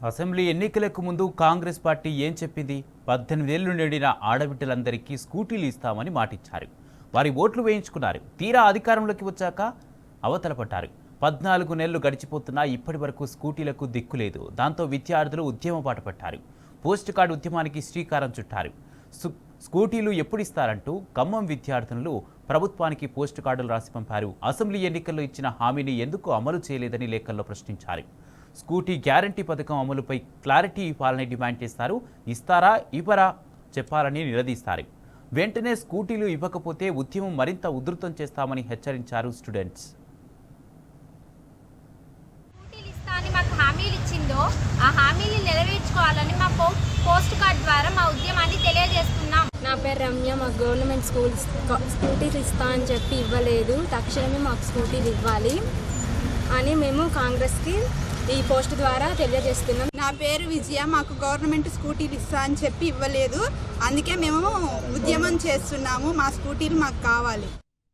Assembly ఎన్నికలకు ముందు Congress party ఏం చెప్పింది? 18 ఏళ్లు నిండిన ఆడబిడ్డలందరికీ స్కూటీలు ఇస్తామని మాటిచ్చారు. వారి ఓట్లు వేయించుకున్నారు. తీరా అధికారంలోకి వచ్చాక అవతల పడ్డారు. 14 నెలలు గడిచిపోతున్నా ఇప్పటి వరకు స్కూటీలకు దిక్కులేదు. దాంతో విద్యార్థులు ఉద్యమ బాట పట్టారు. పోస్ట్ కార్డు ఉద్యమానికి శ్రీకారం చుట్టారు. స్కూటీలు ఎప్పుడు ఇస్తారంటూ ఖమ్మం విద్యార్థులు ప్రభుత్వానికి పోస్ట్ కార్డులు రాసి పంపారు. అసెంబ్లీ ఎన్నికల్లో ఇచ్చిన హామీని ఎందుకు అమలు చేయలేదని లేఖల్లో ప్రశ్నించారు. స్కూటీ గ్యారంటీ పథకం అమలుపై క్లారిటీ ఇవ్వాలని డిమాండ్ చేస్తారు. ఇస్తారా ఇవ్వరా చెప్పాలని నిలదీస్తారు. వెంటనే స్కూటీలు ఇవ్వకపోతే ఉద్యమం మరింత ఉధృతం చేస్తామని హెచ్చరించారు స్టూడెంట్స్. మాకు హామీలు ఇచ్చిందో ఆ హామీని నెరవేర్చుకోవాలని మా పోస్ట్ కార్డ్ ద్వారా మా ఉద్యమాన్ని తెలియజేస్తున్నాం. నా పేరు రమ్య. మాకు గవర్నమెంట్ స్కూటీలు ఇస్తా అని చెప్పి ఇవ్వలేదు. తక్షణమే మాకు స్కూటీలు ఇవ్వాలి అని మేము కాంగ్రెస్కి ఈ పోస్ట్ ద్వారా తెలియజేస్తున్నాం. నా పేరు విజయ. మాకు గవర్నమెంట్ స్కూటీలు ఇస్తా అని చెప్పి ఇవ్వలేదు. అందుకే మేము ఉద్యమం చేస్తున్నాము. మా స్కూటీలు మాకు కావాలి.